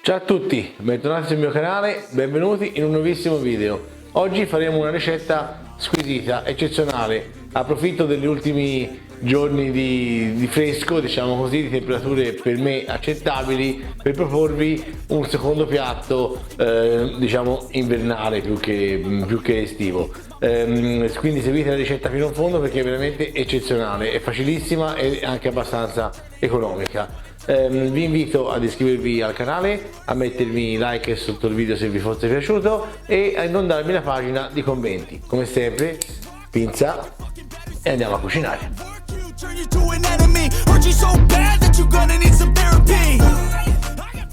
Ciao a tutti, bentornati sul mio canale, benvenuti in un nuovissimo video. Oggi faremo una ricetta squisita, eccezionale. Approfitto degli ultimi giorni di fresco, diciamo così, di temperature per me accettabili, per proporvi un secondo piatto, diciamo invernale più che estivo. Quindi seguite la ricetta fino in fondo perché è veramente eccezionale, è facilissima e anche abbastanza economica. Vi invito ad iscrivervi al canale, a mettermi like sotto il video se vi fosse piaciuto e a inondarmi la pagina di commenti. Come sempre, pinza e andiamo a cucinare.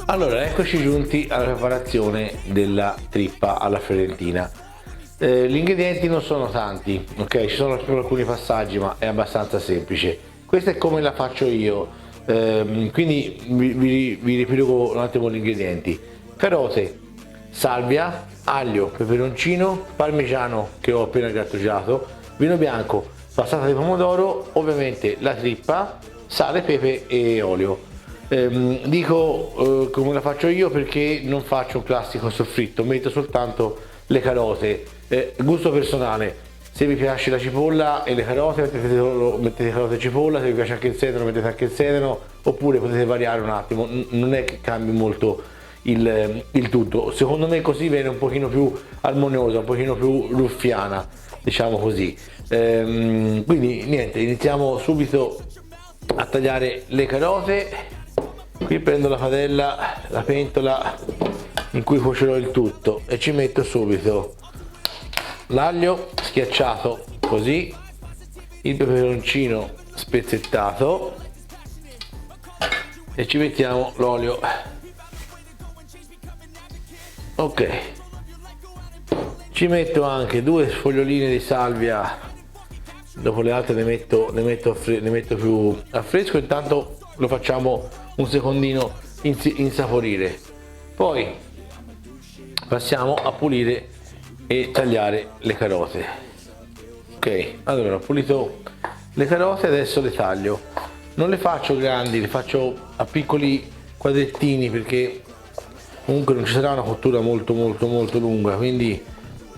Allora, eccoci giunti alla preparazione della trippa alla fiorentina. Gli ingredienti non sono tanti, ok? Ci sono solo alcuni passaggi, ma è abbastanza semplice. Questa è come la faccio io. Quindi vi riepilogo un attimo gli ingredienti: carote, salvia, aglio, peperoncino, parmigiano che ho appena grattugiato, vino bianco, passata di pomodoro, ovviamente la trippa, sale, pepe e olio. Dico come la faccio io perché non faccio un classico soffritto, metto soltanto le carote, gusto personale. Se vi piace la cipolla e le carote mettete carote e cipolla, se vi piace anche il sedano mettete anche il sedano, oppure potete variare un attimo, non è che cambi molto il tutto. Secondo me così viene un pochino più armoniosa, un pochino più ruffiana, diciamo così. Quindi niente, iniziamo subito a tagliare le carote. Qui prendo la padella, la pentola in cui cuocerò il tutto e ci metto subito l'aglio schiacciato così, il peperoncino spezzettato e ci mettiamo l'olio. Ok, ci metto anche 2 sfoglioline di salvia, dopo le altre le metto più a fresco. Intanto lo facciamo un secondino insaporire, poi passiamo a pulire e tagliare le carote. Ok, allora ho pulito le carote, adesso le taglio. Non le faccio grandi, le faccio a piccoli quadrettini perché comunque non ci sarà una cottura molto lunga, quindi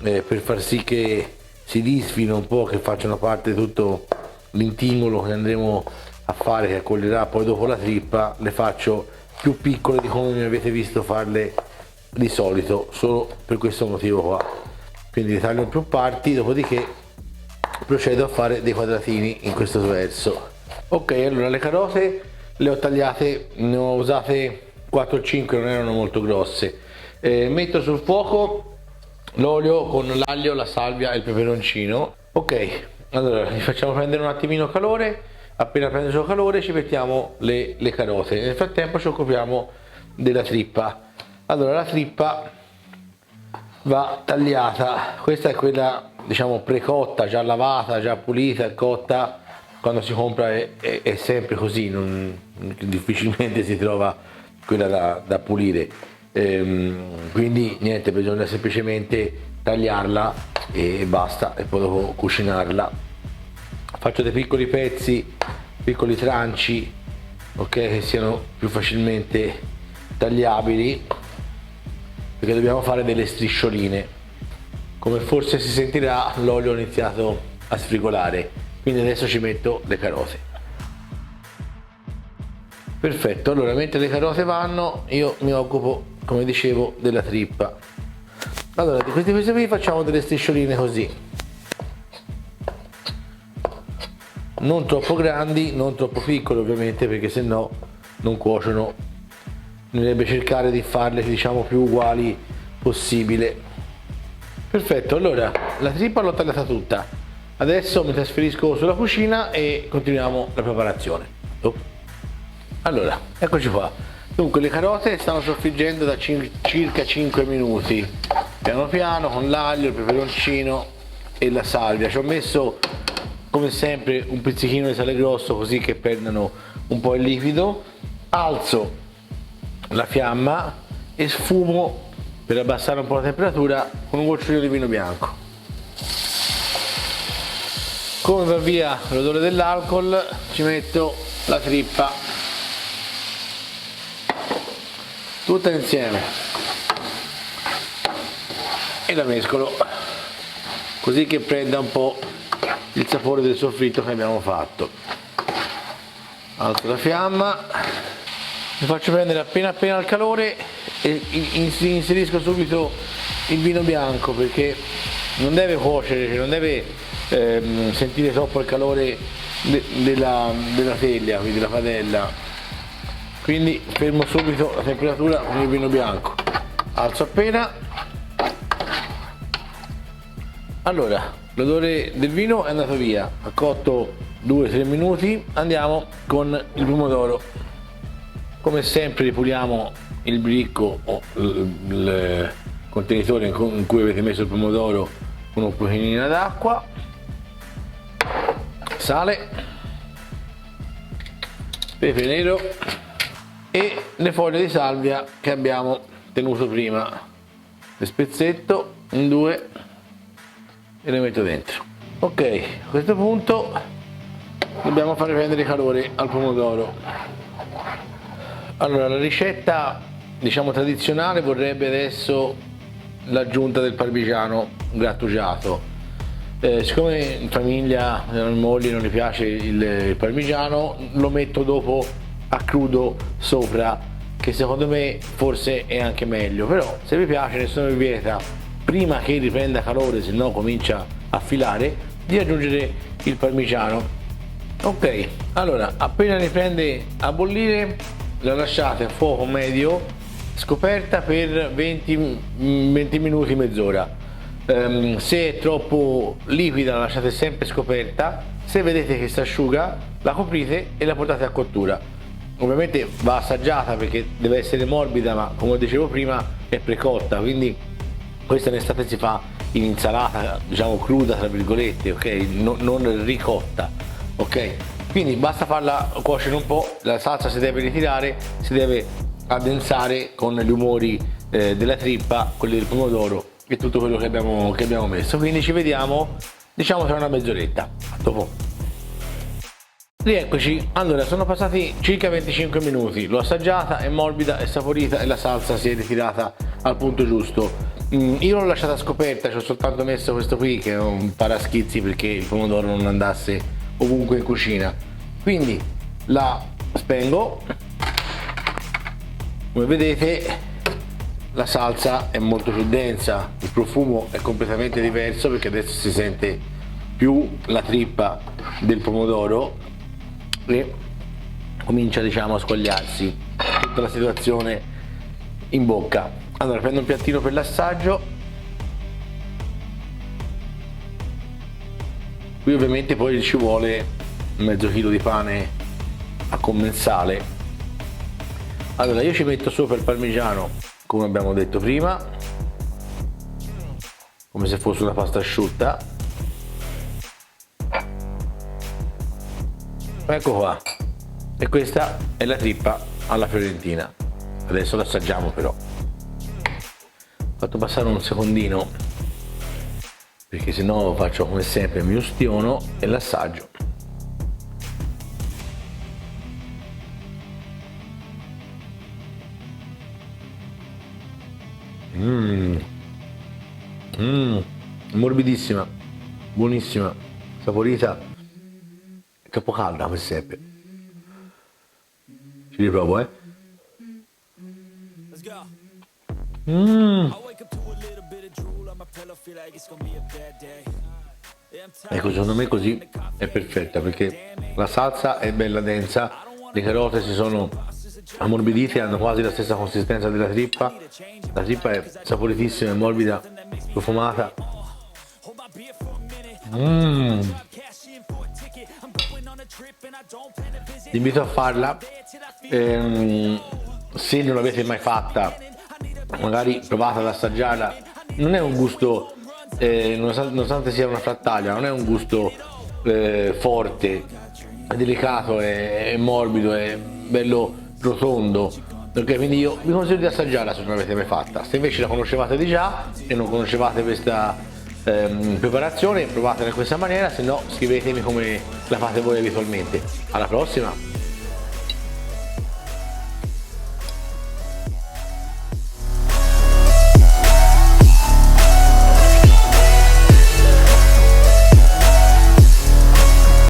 per far sì che si disfino un po', che facciano parte di tutto l'intimolo che andremo a fare, che accoglierà poi dopo la trippa, le faccio più piccole di come mi avete visto farle di solito, solo per questo motivo qua. Quindi le taglio in più parti, dopodiché procedo a fare dei quadratini in questo verso. Ok, allora le carote le ho tagliate, ne ho usate 4 o 5, non erano molto grosse. Metto sul fuoco l'olio con l'aglio, la salvia e il peperoncino. Ok, allora li facciamo prendere un attimino calore. Appena prende il suo calore ci mettiamo le carote. Nel frattempo ci occupiamo della trippa. Allora la trippa va tagliata, questa è quella diciamo precotta, già lavata, già pulita e cotta. Quando si compra è sempre così, difficilmente si trova quella da pulire, quindi niente, bisogna semplicemente tagliarla e basta, e poi dopo cucinarla. Faccio dei piccoli pezzi, piccoli tranci, ok, che siano più facilmente tagliabili, perché dobbiamo fare delle striscioline. Come forse si sentirà, l'olio ha iniziato a sfrigolare, quindi adesso ci metto le carote. Perfetto, allora mentre le carote vanno io mi occupo, come dicevo, della trippa. Allora di questi pezzi qui facciamo delle striscioline così, non troppo grandi, non troppo piccole ovviamente, perché sennò non cuociono. Bisognerebbe cercare di farle diciamo più uguali possibile. Perfetto, allora la trippa l'ho tagliata tutta, adesso mi trasferisco sulla cucina e continuiamo la preparazione. Allora eccoci qua. Dunque le carote stanno soffriggendo da circa 5 minuti, piano piano, con l'aglio, il peperoncino e la salvia. Ci ho messo come sempre un pizzichino di sale grosso così che perdano un po' il liquido. Alzo la fiamma e sfumo per abbassare un po' la temperatura con un gocciolino di vino bianco. Come va via l'odore dell'alcol ci metto la trippa tutta insieme e la mescolo così che prenda un po' il sapore del soffritto che abbiamo fatto. Alzo la fiamma, mi faccio prendere appena al calore e inserisco subito il vino bianco, perché non deve cuocere, cioè non deve sentire troppo il calore della teglia, quindi della padella. Quindi fermo subito la temperatura con il vino bianco, alzo appena. Allora, l'odore del vino è andato via, ha cotto 2-3 minuti, andiamo con il pomodoro. Come sempre ripuliamo il bricco o il contenitore in cui avete messo il pomodoro con un pochino d'acqua, sale, pepe nero e le foglie di salvia che abbiamo tenuto prima. Le spezzetto in due e le metto dentro. Ok, a questo punto dobbiamo fare prendere calore al pomodoro. Allora, la ricetta diciamo tradizionale vorrebbe adesso l'aggiunta del parmigiano grattugiato. Siccome in famiglia a moglie non gli piace il parmigiano, lo metto dopo a crudo sopra, che secondo me forse è anche meglio, però se vi piace nessuno vi vieta, prima che riprenda calore, se no comincia a filare, di aggiungere il parmigiano. Ok, allora appena riprende a bollire la lasciate a fuoco medio scoperta per 20 minuti, mezz'ora. Se è troppo liquida la lasciate sempre scoperta, se vedete che si asciuga la coprite e la portate a cottura. Ovviamente va assaggiata perché deve essere morbida, ma come dicevo prima è precotta, quindi questa in estate si fa in insalata, diciamo cruda tra virgolette, ok? Non ricotta, ok? Quindi basta farla cuocere un po', la salsa si deve ritirare, si deve addensare con gli umori della trippa, quelli del pomodoro e tutto quello che abbiamo messo. Quindi ci vediamo diciamo tra una mezz'oretta. A dopo. Rieccoci, allora sono passati circa 25 minuti, l'ho assaggiata, è morbida, è saporita e la salsa si è ritirata al punto giusto. Io l'ho lasciata scoperta, ci ho soltanto messo questo qui che è un paraschizzi perché il pomodoro non andasse ovunque in cucina. Quindi la spengo, come vedete la salsa è molto più densa, il profumo è completamente diverso perché adesso si sente più la trippa del pomodoro e comincia diciamo a squagliarsi tutta la situazione in bocca. Allora prendo un piattino per l'assaggio, qui ovviamente poi ci vuole mezzo chilo di pane a commensale. Allora io ci metto sopra il parmigiano come abbiamo detto prima, come se fosse una pasta asciutta. Ecco qua, e questa è la trippa alla fiorentina. Adesso l'assaggiamo però. Ho fatto passare un secondino perché sennò faccio come sempre mi ustiono e l'assaggio. Morbidissima, buonissima, saporita, è troppo calda come sempre. Ci riprovo, Ecco, secondo me così è perfetta perché la salsa è bella densa, le carote si sono ammorbidite, hanno quasi la stessa consistenza della trippa, la trippa è saporitissima, è morbida, profumata. Vi invito a farla, se non l'avete mai fatta magari provate ad assaggiarla. Non è un gusto, nonostante sia una frattaglia, non è un gusto forte, è delicato, è morbido, è bello rotondo, ok? Quindi io vi consiglio di assaggiarla se non l'avete mai fatta. Se invece la conoscevate di già e non conoscevate questa preparazione, provatela in questa maniera, se no scrivetemi come la fate voi abitualmente. Alla prossima!